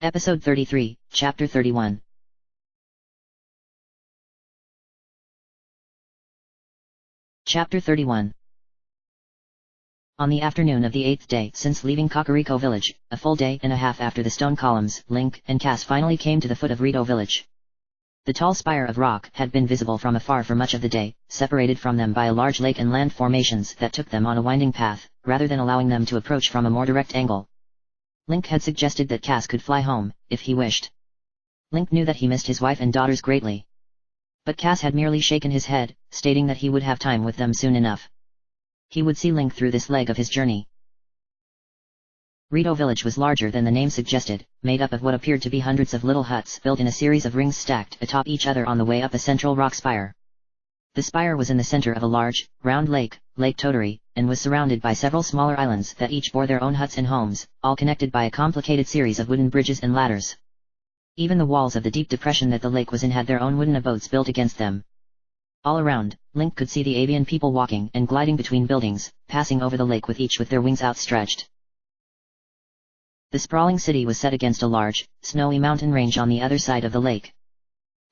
Episode 33, Chapter 31. Chapter 31. On the afternoon of the 8th day since leaving Kakariko village, a full day and a half after the stone columns, Link and Cass finally came to the foot of Rito village. The tall spire of rock had been visible from afar for much of the day, separated from them by a large lake and land formations that took them on a winding path, rather than allowing them to approach from a more direct angle. Link had suggested that Cass could fly home, if he wished. Link knew that he missed his wife and daughters greatly. But Cass had merely shaken his head, stating that he would have time with them soon enough. He would see Link through this leg of his journey. Rito village was larger than the name suggested, made up of what appeared to be hundreds of little huts built in a series of rings stacked atop each other on the way up a central rock spire. The spire was in the center of a large, round lake, Lake Tottori, and was surrounded by several smaller islands that each bore their own huts and homes, all connected by a complicated series of wooden bridges and ladders. Even the walls of the deep depression that the lake was in had their own wooden abodes built against them. All around, Link could see the avian people walking and gliding between buildings, passing over the lake with each with their wings outstretched. The sprawling city was set against a large, snowy mountain range on the other side of the lake.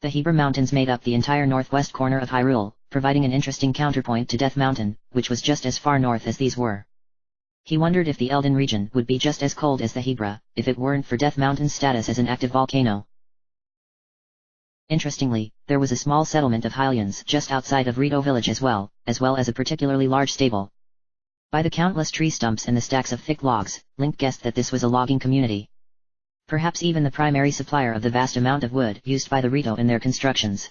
The Hebra Mountains made up the entire northwest corner of Hyrule, providing an interesting counterpoint to Death Mountain, which was just as far north as these were. He wondered if the Elden region would be just as cold as the Hebra, if it weren't for Death Mountain's status as an active volcano. Interestingly, there was a small settlement of Hylians just outside of Rito village as well as a particularly large stable. By the countless tree stumps and the stacks of thick logs, Link guessed that this was a logging community. Perhaps even the primary supplier of the vast amount of wood used by the Rito in their constructions.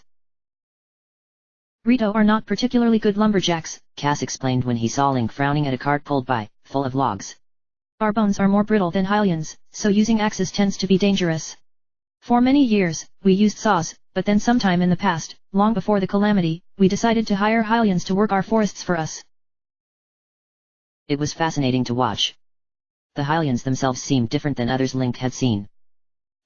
Rito are not particularly good lumberjacks, Cass explained when he saw Link frowning at a cart pulled by, full of logs. Our bones are more brittle than Hylians, so using axes tends to be dangerous. For many years, we used saws, but then sometime in the past, long before the calamity, we decided to hire Hylians to work our forests for us. It was fascinating to watch. The Hylians themselves seemed different than others Link had seen.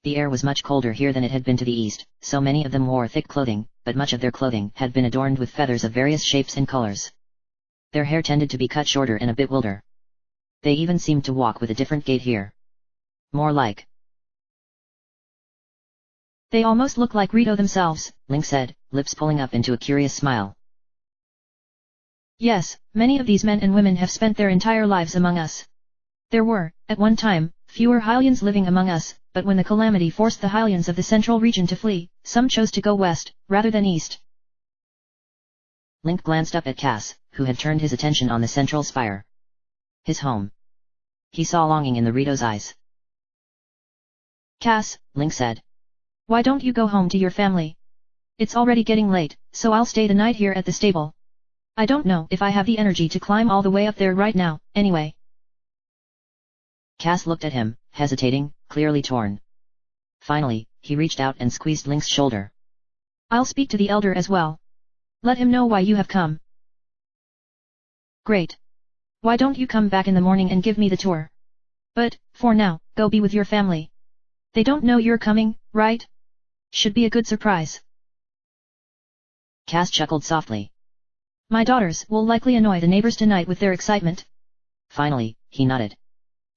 The air was much colder here than it had been to the east, so many of them wore thick clothing, but much of their clothing had been adorned with feathers of various shapes and colors. Their hair tended to be cut shorter and a bit wilder. They even seemed to walk with a different gait here. More like. They almost look like Rito themselves, Link said, lips pulling up into a curious smile. Yes, many of these men and women have spent their entire lives among us. There were, at one time, fewer Hylians living among us, but when the calamity forced the Hylians of the central region to flee, some chose to go west, rather than east. Link glanced up at Cass, who had turned his attention on the central spire. His home. He saw longing in the Rito's eyes. Cass, Link said. Why don't you go home to your family? It's already getting late, so I'll stay the night here at the stable. I don't know if I have the energy to climb all the way up there right now, anyway. Cass looked at him, hesitating, clearly torn. Finally, he reached out and squeezed Link's shoulder. I'll speak to the elder as well. Let him know why you have come. Great. Why don't you come back in the morning and give me the tour? But, for now, go be with your family. They don't know you're coming, right? Should be a good surprise. Cass chuckled softly. My daughters will likely annoy the neighbors tonight with their excitement. Finally, he nodded.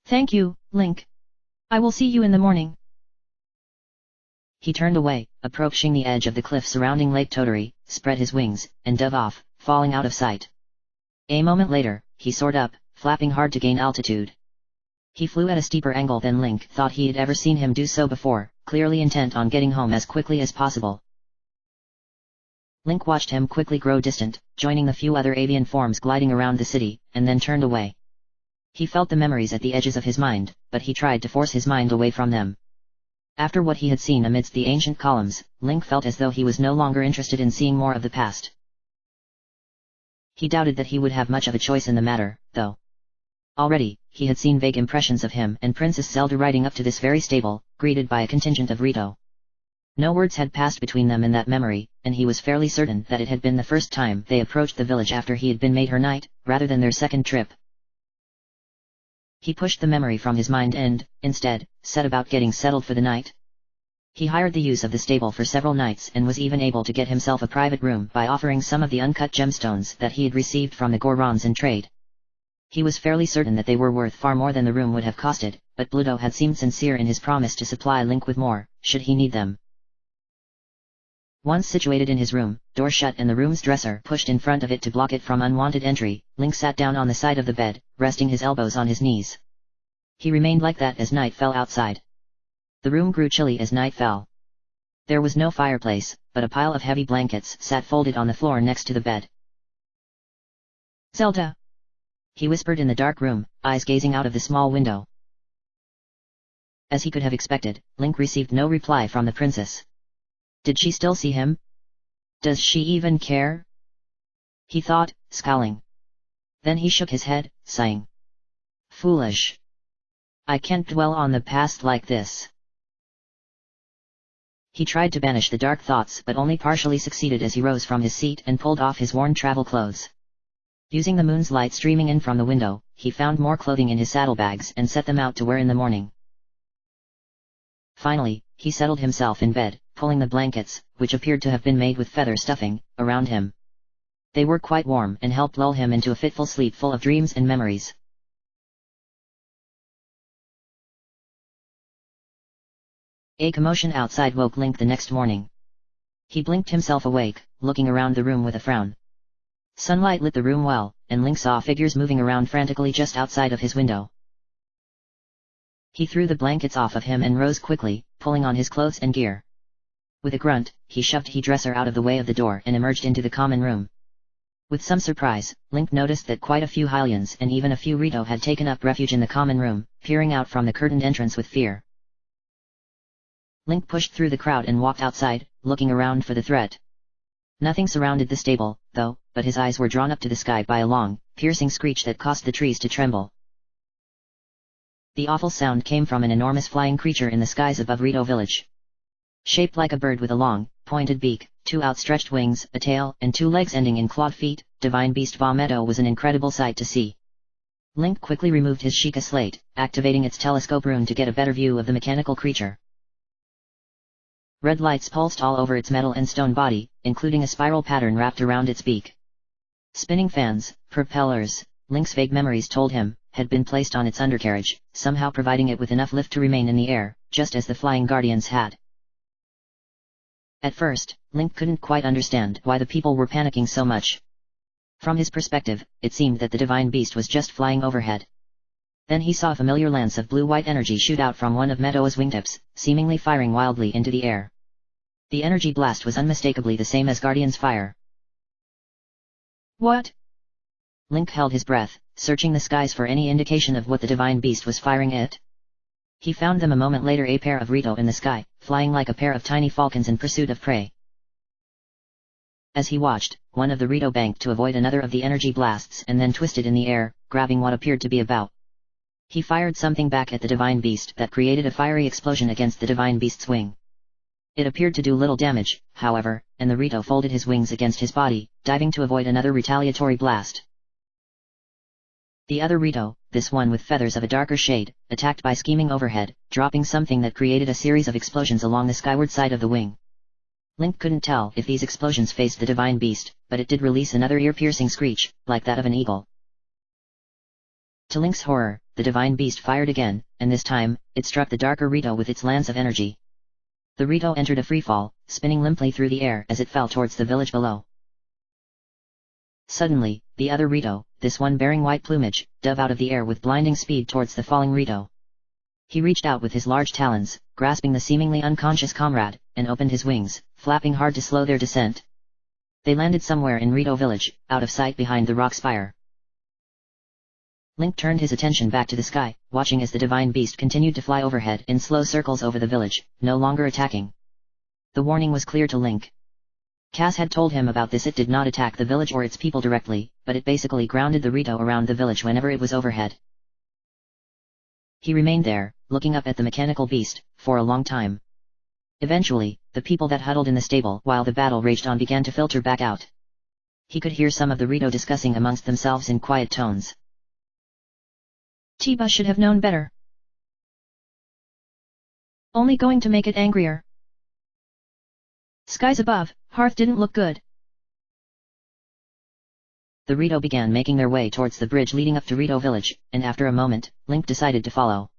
Thank you, Link. I will see you in the morning. He turned away, approaching the edge of the cliff surrounding Lake Tottori, spread his wings, and dove off, falling out of sight. A moment later, he soared up, flapping hard to gain altitude. He flew at a steeper angle than Link thought he had ever seen him do so before, clearly intent on getting home as quickly as possible. Link watched him quickly grow distant, joining the few other avian forms gliding around the city, and then turned away. He felt the memories at the edges of his mind, but he tried to force his mind away from them. After what he had seen amidst the ancient columns, Link felt as though he was no longer interested in seeing more of the past. He doubted that he would have much of a choice in the matter, though. Already, he had seen vague impressions of him and Princess Zelda riding up to this very stable, greeted by a contingent of Rito. No words had passed between them in that memory, and he was fairly certain that it had been the first time they approached the village after he had been made her knight, rather than their second trip. He pushed the memory from his mind and, instead, set about getting settled for the night. He hired the use of the stable for several nights and was even able to get himself a private room by offering some of the uncut gemstones that he had received from the Gorons in trade. He was fairly certain that they were worth far more than the room would have costed, but Bluto had seemed sincere in his promise to supply Link with more, should he need them. Once situated in his room, door shut and the room's dresser pushed in front of it to block it from unwanted entry, Link sat down on the side of the bed, resting his elbows on his knees. He remained like that as night fell outside. The room grew chilly as night fell. There was no fireplace, but a pile of heavy blankets sat folded on the floor next to the bed. Zelda, he whispered in the dark room, eyes gazing out of the small window. As he could have expected, Link received no reply from the princess. Did she still see him? Does she even care? He thought, scowling. Then he shook his head, sighing. Foolish. I can't dwell on the past like this. He tried to banish the dark thoughts but only partially succeeded as he rose from his seat and pulled off his worn travel clothes. Using the moon's light streaming in from the window, he found more clothing in his saddlebags and set them out to wear in the morning. Finally, he settled himself in bed, pulling the blankets, which appeared to have been made with feather stuffing, around him. They were quite warm and helped lull him into a fitful sleep full of dreams and memories. A commotion outside woke Link the next morning. He blinked himself awake, looking around the room with a frown. Sunlight lit the room well, and Link saw figures moving around frantically just outside of his window. He threw the blankets off of him and rose quickly, pulling on his clothes and gear. With a grunt, he shoved his dresser out of the way of the door and emerged into the common room. With some surprise, Link noticed that quite a few Hylians and even a few Rito had taken up refuge in the common room, peering out from the curtained entrance with fear. Link pushed through the crowd and walked outside, looking around for the threat. Nothing surrounded the stable, though, but his eyes were drawn up to the sky by a long, piercing screech that caused the trees to tremble. The awful sound came from an enormous flying creature in the skies above Rito village. Shaped like a bird with a long, pointed beak, 2 outstretched wings, a tail, and 2 legs ending in clawed feet, Divine Beast Vomito was an incredible sight to see. Link quickly removed his Sheikah slate, activating its telescope rune to get a better view of the mechanical creature. Red lights pulsed all over its metal and stone body, including a spiral pattern wrapped around its beak. Spinning fans, propellers, Link's vague memories told him, had been placed on its undercarriage, somehow providing it with enough lift to remain in the air, just as the Flying Guardians had. At first, Link couldn't quite understand why the people were panicking so much. From his perspective, it seemed that the Divine Beast was just flying overhead. Then he saw a familiar lance of blue-white energy shoot out from one of Medoa's wingtips, seemingly firing wildly into the air. The energy blast was unmistakably the same as Guardian's fire. What? Link held his breath, searching the skies for any indication of what the Divine Beast was firing at. He found them a moment later, a pair of Rito in the sky, flying like a pair of tiny falcons in pursuit of prey. As he watched, one of the Rito banked to avoid another of the energy blasts and then twisted in the air, grabbing what appeared to be a bow. He fired something back at the Divine Beast that created a fiery explosion against the Divine Beast's wing. It appeared to do little damage, however, and the Rito folded his wings against his body, diving to avoid another retaliatory blast. The other Rito, this one with feathers of a darker shade, attacked by scheming overhead, dropping something that created a series of explosions along the skyward side of the wing. Link couldn't tell if these explosions faced the Divine Beast, but it did release another ear-piercing screech, like that of an eagle. To Link's horror, the Divine Beast fired again, and this time, it struck the darker Rito with its lance of energy. The Rito entered a freefall, spinning limply through the air as it fell towards the village below. Suddenly, the other Rito, this one bearing white plumage, dove out of the air with blinding speed towards the falling Rito. He reached out with his large talons, grasping the seemingly unconscious comrade, and opened his wings, flapping hard to slow their descent. They landed somewhere in Rito village, out of sight behind the rock spire. Link turned his attention back to the sky, watching as the Divine Beast continued to fly overhead in slow circles over the village, no longer attacking. The warning was clear to Link. Cass had told him about this. It did not attack the village or its people directly, but it basically grounded the Rito around the village whenever it was overhead. He remained there, looking up at the mechanical beast, for a long time. Eventually, the people that huddled in the stable while the battle raged on began to filter back out. He could hear some of the Rito discussing amongst themselves in quiet tones. Tiba should have known better. Only going to make it angrier. Skies above, Hearth didn't look good. The Rito began making their way towards the bridge leading up to Rito village, and after a moment, Link decided to follow.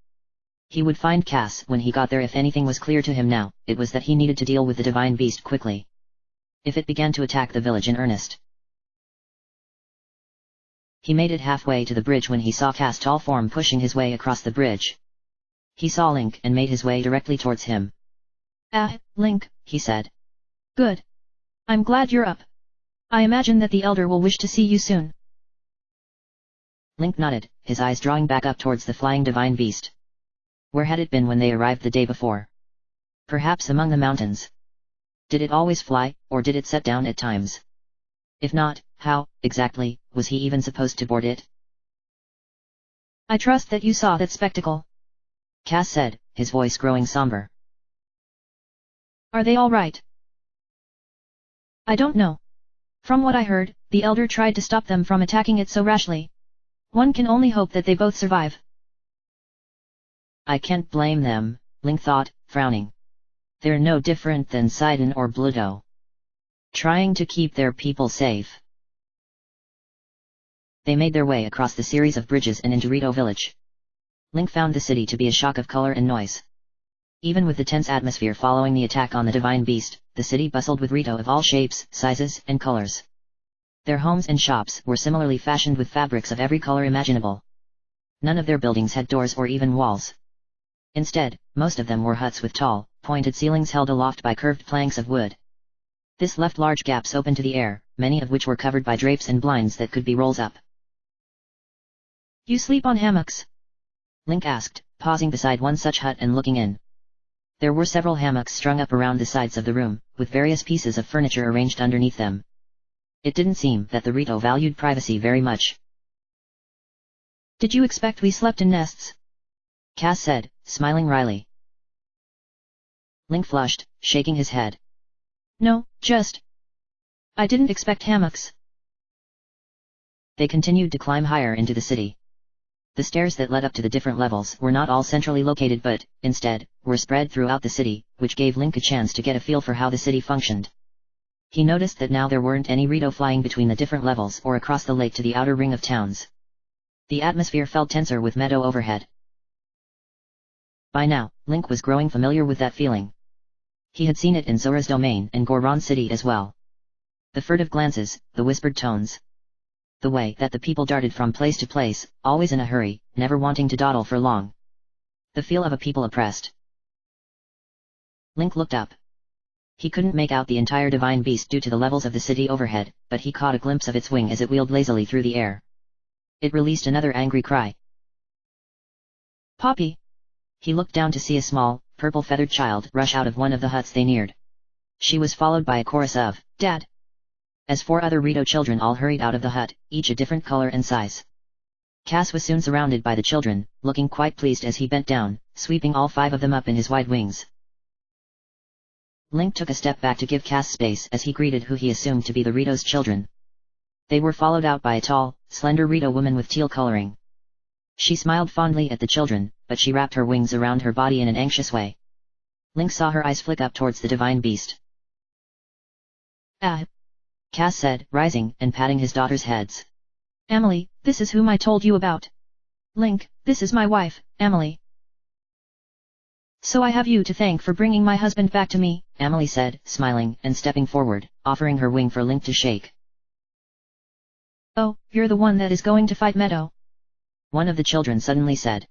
He would find Cass when he got there. If anything was clear to him now, it was that he needed to deal with the divine beast quickly. If it began to attack the village in earnest. He made it halfway to the bridge when he saw Cass' tall form pushing his way across the bridge. He saw Link and made his way directly towards him. "Ah, Link," he said. "Good. I'm glad you're up. I imagine that the Elder will wish to see you soon." Link nodded, his eyes drawing back up towards the flying divine beast. Where had it been when they arrived the day before? Perhaps among the mountains. Did it always fly, or did it set down at times? If not, how, exactly, was he even supposed to board it? "I trust that you saw that spectacle," Cass said, his voice growing somber. "Are they all right?" "I don't know. From what I heard, the Elder tried to stop them from attacking it so rashly. One can only hope that they both survive." I can't blame them, Link thought, frowning. They're no different than Sidon or Bluto. Trying to keep their people safe. They made their way across the series of bridges and into Rito village. Link found the city to be a shock of color and noise. Even with the tense atmosphere following the attack on the divine beast, the city bustled with Rito of all shapes, sizes, and colors. Their homes and shops were similarly fashioned with fabrics of every color imaginable. None of their buildings had doors or even walls. Instead, most of them were huts with tall, pointed ceilings held aloft by curved planks of wood. This left large gaps open to the air, many of which were covered by drapes and blinds that could be rolled up. "You sleep on hammocks?" Link asked, pausing beside one such hut and looking in. There were several hammocks strung up around the sides of the room, with various pieces of furniture arranged underneath them. It didn't seem that the Rito valued privacy very much. "Did you expect we slept in nests?" Cass said, smiling wryly. Link flushed, shaking his head. "No, I didn't expect hammocks." They continued to climb higher into the city. The stairs that led up to the different levels were not all centrally located but, instead, were spread throughout the city, which gave Link a chance to get a feel for how the city functioned. He noticed that now there weren't any Rito flying between the different levels or across the lake to the outer ring of towns. The atmosphere felt tenser with Meadow overhead. By now, Link was growing familiar with that feeling. He had seen it in Zora's domain and Goron City as well. The furtive glances, the whispered tones. The way that the people darted from place to place, always in a hurry, never wanting to dawdle for long. The feel of a people oppressed. Link looked up. He couldn't make out the entire divine beast due to the levels of the city overhead, but he caught a glimpse of its wing as it wheeled lazily through the air. It released another angry cry. "Poppy!" He looked down to see a small, purple-feathered child rush out of one of the huts they neared. She was followed by a chorus of, "Dad!" As 4 other Rito children all hurried out of the hut, each a different color and size. Cass was soon surrounded by the children, looking quite pleased as he bent down, sweeping all 5 of them up in his wide wings. Link took a step back to give Cass space as he greeted who he assumed to be the Rito's children. They were followed out by a tall, slender Rito woman with teal coloring. She smiled fondly at the children, but she wrapped her wings around her body in an anxious way. Link saw her eyes flick up towards the divine beast. "Ah," Cass said, rising and patting his daughter's heads. "Emily, this is whom I told you about. Link, this is my wife, Emily. So I have you to thank for bringing my husband back to me," Emily said, smiling and stepping forward, offering her wing for Link to shake. "Oh, you're the one that is going to fight Meadow," one of the children suddenly said.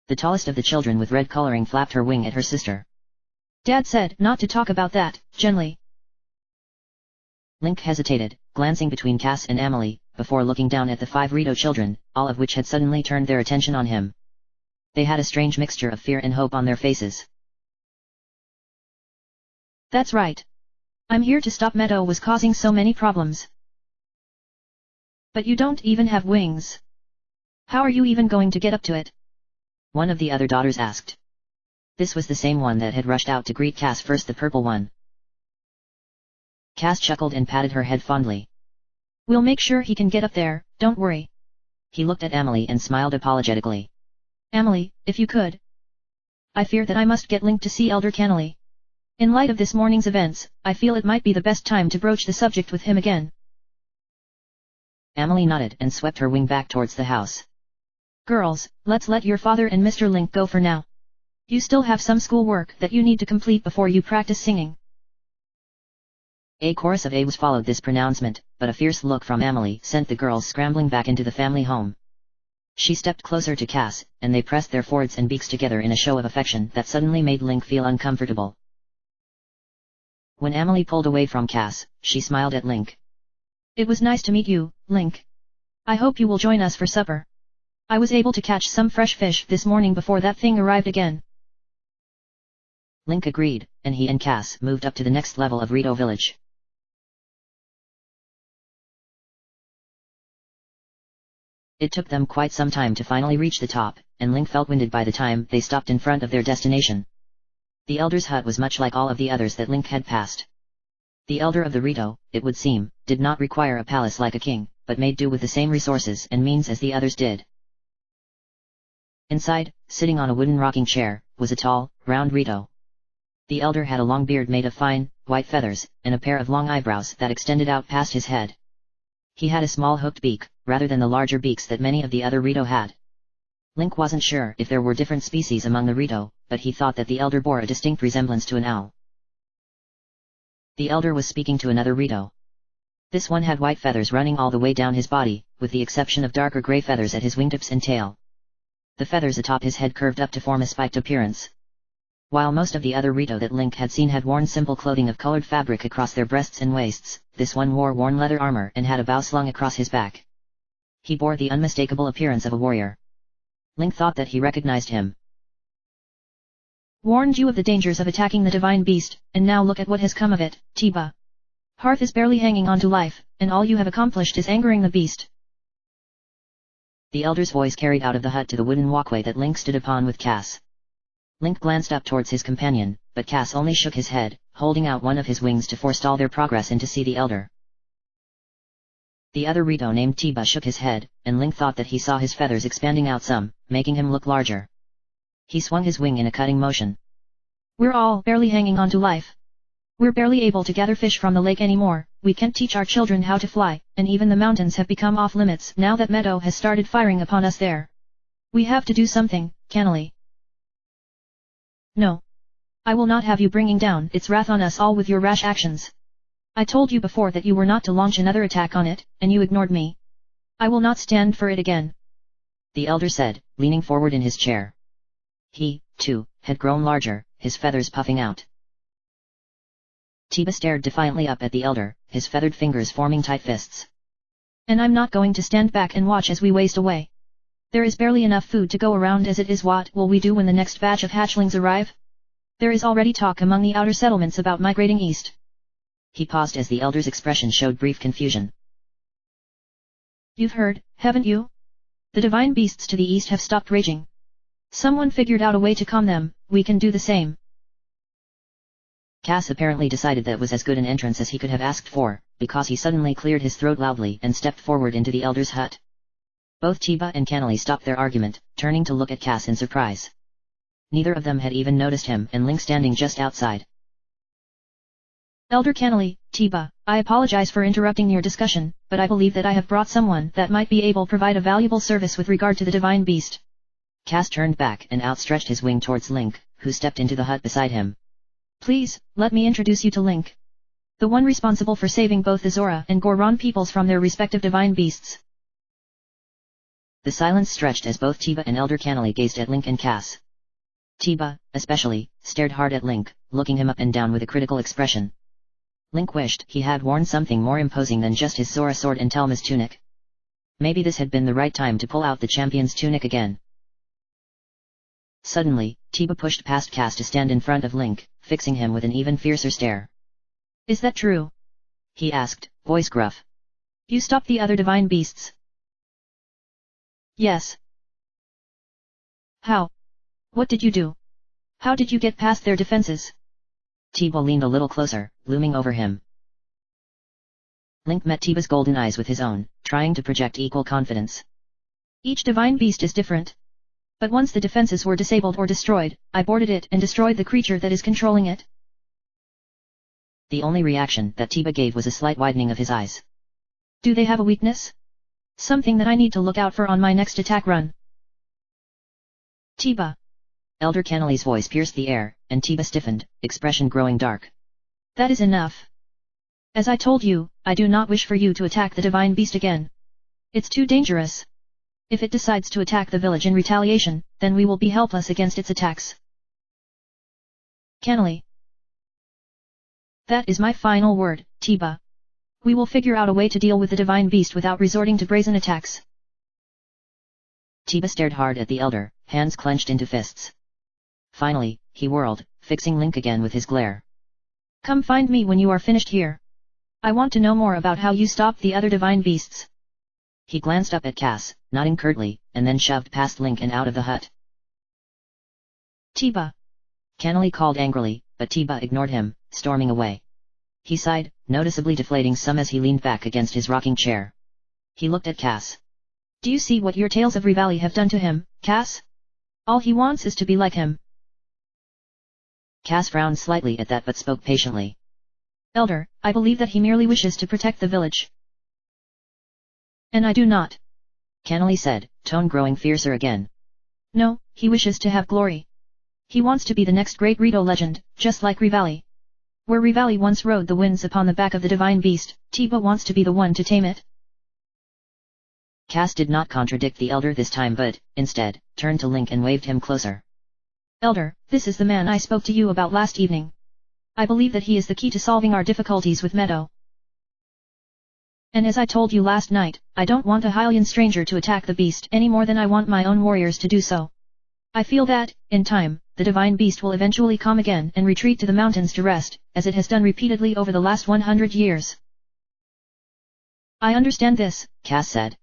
The tallest of the children with red coloring flapped her wing at her sister. "Dad said not to talk about that, gently." Link hesitated, glancing between Cass and Emily, before looking down at the 5 Rito children, all of which had suddenly turned their attention on him. They had a strange mixture of fear and hope on their faces. "That's right. I'm here to stop Meadow was causing so many problems." "But you don't even have wings. How are you even going to get up to it?" one of the other daughters asked. This was the same one that had rushed out to greet Cass first, the purple one. Cass chuckled and patted her head fondly. "We'll make sure he can get up there, don't worry." He looked at Emily and smiled apologetically. "Emily, if you could. I fear that I must get Link to see Elder Cannily. In light of this morning's events, I feel it might be the best time to broach the subject with him again." Amelie nodded and swept her wing back towards the house. Girls, let's let your father and Mr. Link go for now. You still have some schoolwork that you need to complete before you practice singing. A chorus of A's followed this pronouncement, but a fierce look from Amelie sent the girls scrambling back into the family home. She stepped closer to Cass, and they pressed their foreheads and beaks together in a show of affection that suddenly made Link feel uncomfortable. When Amelie pulled away from Cass, she smiled at Link. It was nice to meet you, Link. I hope you will join us for supper. I was able to catch some fresh fish this morning before that thing arrived again. Link agreed, and he and Cass moved up to the next level of Rito Village. It took them quite some time to finally reach the top, and Link felt winded by the time they stopped in front of their destination. The elder's hut was much like all of the others that Link had passed. The elder of the Rito, it would seem, did not require a palace like a king, but made do with the same resources and means as the others did. Inside, sitting on a wooden rocking chair, was a tall, round Rito. The elder had a long beard made of fine, white feathers, and a pair of long eyebrows that extended out past his head. He had a small hooked beak, rather than the larger beaks that many of the other Rito had. Link wasn't sure if there were different species among the Rito, but he thought that the elder bore a distinct resemblance to an owl. The elder was speaking to another Rito. This one had white feathers running all the way down his body, with the exception of darker gray feathers at his wingtips and tail. The feathers atop his head curved up to form a spiked appearance. While most of the other Rito that Link had seen had worn simple clothing of colored fabric across their breasts and waists, this one wore worn leather armor and had a bow slung across his back. He bore the unmistakable appearance of a warrior. Link thought that he recognized him. Warned you of the dangers of attacking the divine beast, and now look at what has come of it, Tiba. Hearth is barely hanging on to life, and all you have accomplished is angering the beast. The elder's voice carried out of the hut to the wooden walkway that Link stood upon with Cass. Link glanced up towards his companion, but Cass only shook his head, holding out one of his wings to forestall their progress in to see the elder. The other Rito named Tiba shook his head, and Link thought that he saw his feathers expanding out some, making him look larger. He swung his wing in a cutting motion. We're all barely hanging on to life. We're barely able to gather fish from the lake anymore, we can't teach our children how to fly, and even the mountains have become off limits now that Meadow has started firing upon us there. We have to do something, Cannily. No. I will not have you bringing down its wrath on us all with your rash actions. I told you before that you were not to launch another attack on it, and you ignored me. I will not stand for it again. The elder said, leaning forward in his chair. He, too, had grown larger, his feathers puffing out. Tiba stared defiantly up at the elder, his feathered fingers forming tight fists. And I'm not going to stand back and watch as we waste away. There is barely enough food to go around as it is. What will we do when the next batch of hatchlings arrive? There is already talk among the outer settlements about migrating east. He paused as the elder's expression showed brief confusion. You've heard, haven't you? The divine beasts to the east have stopped raging. Someone figured out a way to calm them, we can do the same. Cass apparently decided that was as good an entrance as he could have asked for, because he suddenly cleared his throat loudly and stepped forward into the elder's hut. Both Tiba and Cannily stopped their argument, turning to look at Cass in surprise. Neither of them had even noticed him and Link standing just outside. Elder Cannily, Tiba, I apologize for interrupting your discussion, but I believe that I have brought someone that might be able to provide a valuable service with regard to the divine beast. Cass turned back and outstretched his wing towards Link, who stepped into the hut beside him. Please, let me introduce you to Link. The one responsible for saving both the Zora and Goron peoples from their respective divine beasts. The silence stretched as both Tiba and Elder Cannily gazed at Link and Cass. Tiba, especially, stared hard at Link, looking him up and down with a critical expression. Link wished he had worn something more imposing than just his Zora sword and Telma's tunic. Maybe this had been the right time to pull out the champion's tunic again. Suddenly, Tiba pushed past Cass to stand in front of Link, fixing him with an even fiercer stare. Is that true? He asked, voice gruff. You stopped the other divine beasts? Yes. How? What did you do? How did you get past their defenses? Tiba leaned a little closer, looming over him. Link met Tiba's golden eyes with his own, trying to project equal confidence. Each divine beast is different. But once the defenses were disabled or destroyed, I boarded it and destroyed the creature that is controlling it. The only reaction that Tiba gave was a slight widening of his eyes. Do they have a weakness? Something that I need to look out for on my next attack run. Tiba. Elder Kennelly's voice pierced the air, and Tiba stiffened, expression growing dark. That is enough. As I told you, I do not wish for you to attack the divine beast again. It's too dangerous. If it decides to attack the village in retaliation, then we will be helpless against its attacks. Kennelly. That is my final word, Tiba. We will figure out a way to deal with the divine beast without resorting to brazen attacks. Tiba stared hard at the elder, hands clenched into fists. Finally, he whirled, fixing Link again with his glare. Come find me when you are finished here. I want to know more about how you stopped the other divine beasts. He glanced up at Cass, nodding curtly, and then shoved past Link and out of the hut. Tiba. Kennelly called angrily, but Tiba ignored him, storming away. He sighed, noticeably deflating some as he leaned back against his rocking chair. He looked at Cass. Do you see what your tales of Rivali have done to him, Cass? All he wants is to be like him. Cass frowned slightly at that but spoke patiently. Elder, I believe that he merely wishes to protect the village. And I do not. Kennelly said, tone growing fiercer again. No, he wishes to have glory. He wants to be the next great Rito legend, just like Rivali. Where Rivali once rode the winds upon the back of the divine beast, Tiba wants to be the one to tame it. Cass did not contradict the elder this time but, instead, turned to Link and waved him closer. Elder, this is the man I spoke to you about last evening. I believe that he is the key to solving our difficulties with Meadow. And as I told you last night, I don't want a Hylian stranger to attack the beast any more than I want my own warriors to do so. I feel that, in time, the divine beast will eventually calm again and retreat to the mountains to rest, as it has done repeatedly over the last 100 years. I understand this, Cass said.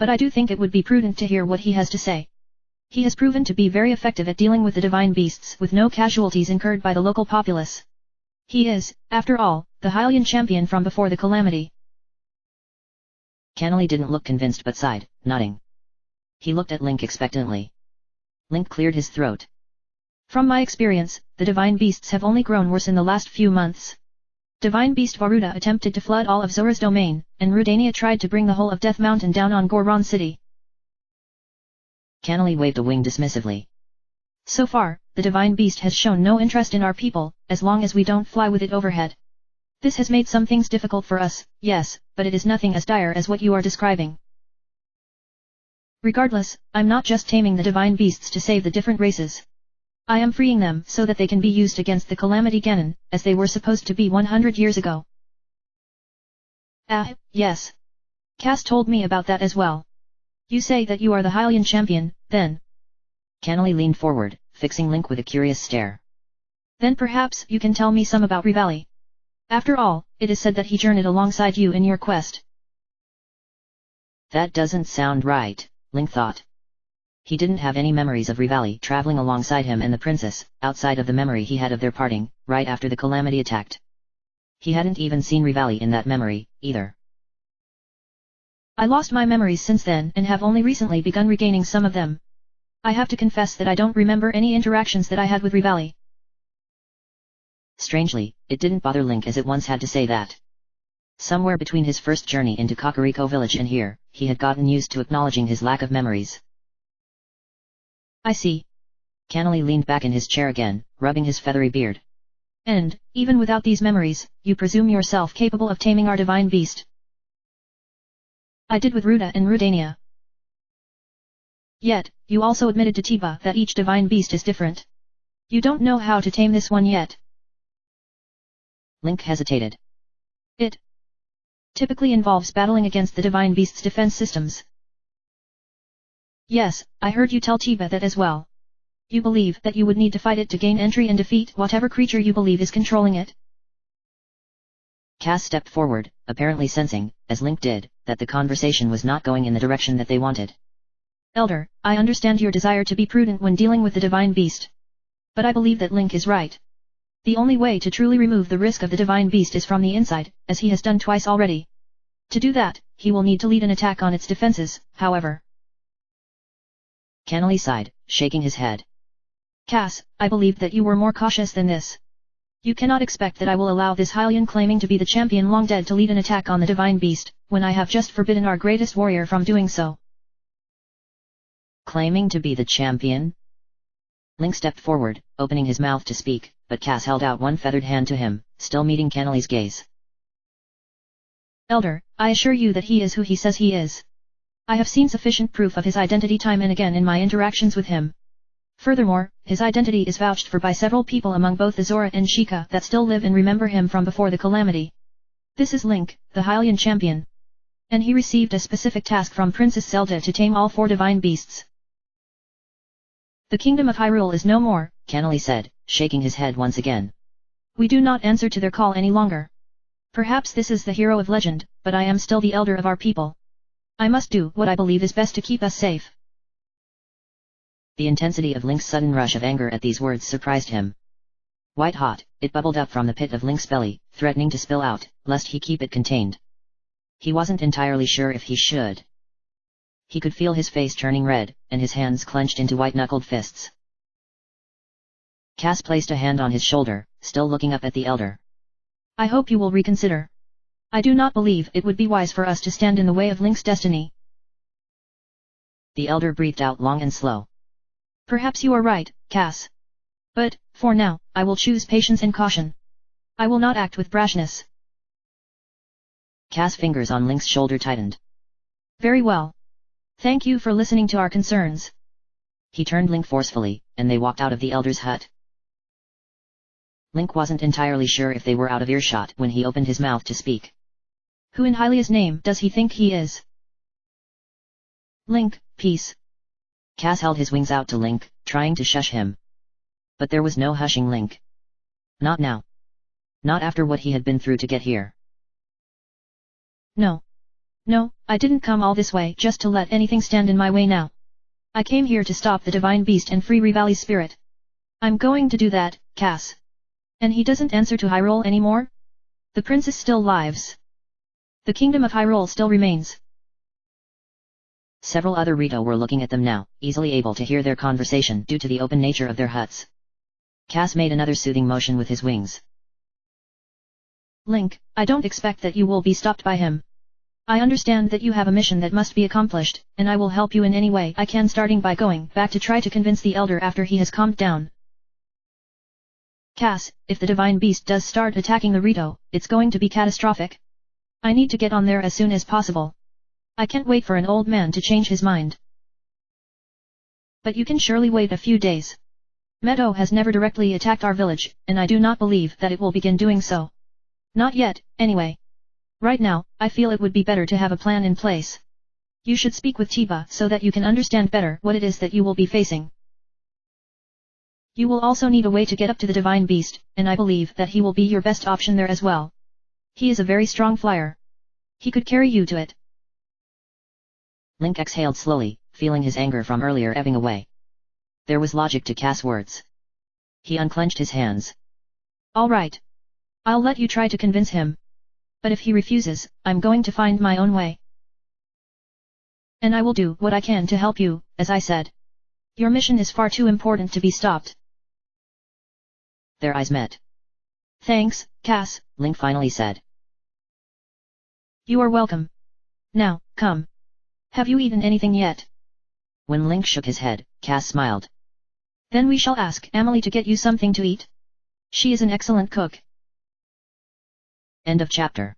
But I do think it would be prudent to hear what he has to say. He has proven to be very effective at dealing with the divine beasts with no casualties incurred by the local populace. He is, after all, the Hylian champion from before the calamity. Kennelly didn't look convinced but sighed, nodding. He looked at Link expectantly. Link cleared his throat. From my experience, the divine beasts have only grown worse in the last few months. Divine beast Varuda attempted to flood all of Zora's domain, and Rudania tried to bring the whole of Death Mountain down on Goron City. Kennelly waved a wing dismissively. So far, the divine beast has shown no interest in our people, as long as we don't fly with it overhead. This has made some things difficult for us, yes, but it is nothing as dire as what you are describing. Regardless, I'm not just taming the divine beasts to save the different races. I am freeing them so that they can be used against the Calamity Ganon, as they were supposed to be 100 years ago. Ah, yes. Cass told me about that as well. You say that you are the Hylian champion, then? Kennelly leaned forward, fixing Link with a curious stare. Then perhaps you can tell me some about Rivali. After all, it is said that he journeyed alongside you in your quest. That doesn't sound right, Link thought. He didn't have any memories of Rivali traveling alongside him and the princess, outside of the memory he had of their parting, right after the calamity attacked. He hadn't even seen Rivali in that memory, either. I lost my memories since then and have only recently begun regaining some of them. I have to confess that I don't remember any interactions that I had with Rivali. Strangely, it didn't bother Link as it once had to say that. Somewhere between his first journey into Kakariko village and here, he had gotten used to acknowledging his lack of memories. I see. Kennelly leaned back in his chair again, rubbing his feathery beard. And, even without these memories, you presume yourself capable of taming our divine beast. I did with Ruda and Rudania. Yet, you also admitted to Tiba that each divine beast is different. You don't know how to tame this one yet. Link hesitated. It typically involves battling against the divine beast's defense systems. Yes, I heard you tell Tiba that as well. You believe that you would need to fight it to gain entry and defeat whatever creature you believe is controlling it. Cass stepped forward, apparently sensing, as Link did, that the conversation was not going in the direction that they wanted. Elder, I understand your desire to be prudent when dealing with the divine beast. But I believe that Link is right. The only way to truly remove the risk of the divine beast is from the inside, as he has done twice already. To do that, he will need to lead an attack on its defenses, however. Kennelly sighed, shaking his head. Cass, I believed that you were more cautious than this. You cannot expect that I will allow this Hylian claiming to be the champion long dead to lead an attack on the divine beast, when I have just forbidden our greatest warrior from doing so. Claiming to be the champion? Link stepped forward, opening his mouth to speak, but Cass held out one feathered hand to him, still meeting Canely's gaze. Elder, I assure you that he is who he says he is. I have seen sufficient proof of his identity time and again in my interactions with him. Furthermore, his identity is vouched for by several people among both Azora and Sheikah that still live and remember him from before the calamity. This is Link, the Hylian champion. And he received a specific task from Princess Zelda to tame all 4 divine beasts. The kingdom of Hyrule is no more, Canely said, shaking his head once again. We do not answer to their call any longer. Perhaps this is the hero of legend, but I am still the elder of our people. I must do what I believe is best to keep us safe. The intensity of Link's sudden rush of anger at these words surprised him. White hot, it bubbled up from the pit of Link's belly, threatening to spill out, lest he keep it contained. He wasn't entirely sure if he should. He could feel his face turning red, and his hands clenched into white-knuckled fists. Cass placed a hand on his shoulder, still looking up at the elder. I hope you will reconsider. I do not believe it would be wise for us to stand in the way of Link's destiny. The elder breathed out long and slow. Perhaps you are right, Cass. But, for now, I will choose patience and caution. I will not act with brashness. Cass' fingers on Link's shoulder tightened. Very well. Thank you for listening to our concerns. He turned Link forcefully, and they walked out of the elder's hut. Link wasn't entirely sure if they were out of earshot when he opened his mouth to speak. Who in Hylia's name does he think he is? Link, peace. Cass held his wings out to Link, trying to shush him. But there was no hushing Link. Not now. Not after what he had been through to get here. No. No, I didn't come all this way just to let anything stand in my way now. I came here to stop the divine beast and free Revali's spirit. I'm going to do that, Cass. And he doesn't answer to Hyrule anymore? The princess still lives. The kingdom of Hyrule still remains. Several other Rito were looking at them now, easily able to hear their conversation due to the open nature of their huts. Cass made another soothing motion with his wings. Link, I don't expect that you will be stopped by him. I understand that you have a mission that must be accomplished, and I will help you in any way I can, starting by going back to try to convince the elder after he has calmed down. Cass, if the divine beast does start attacking the Rito, it's going to be catastrophic. I need to get on there as soon as possible. I can't wait for an old man to change his mind. But you can surely wait a few days. Meadow has never directly attacked our village, and I do not believe that it will begin doing so. Not yet, anyway. Right now, I feel it would be better to have a plan in place. You should speak with Tiba so that you can understand better what it is that you will be facing. You will also need a way to get up to the divine beast, and I believe that he will be your best option there as well. He is a very strong flyer. He could carry you to it. Link exhaled slowly, feeling his anger from earlier ebbing away. There was logic to Cass' words. He unclenched his hands. All right. I'll let you try to convince him. But if he refuses, I'm going to find my own way. And I will do what I can to help you, as I said. Your mission is far too important to be stopped. Their eyes met. Thanks, Cass, Link finally said. You are welcome. Now, come. Have you eaten anything yet? When Link shook his head, Cass smiled. Then we shall ask Emily to get you something to eat. She is an excellent cook. End of chapter.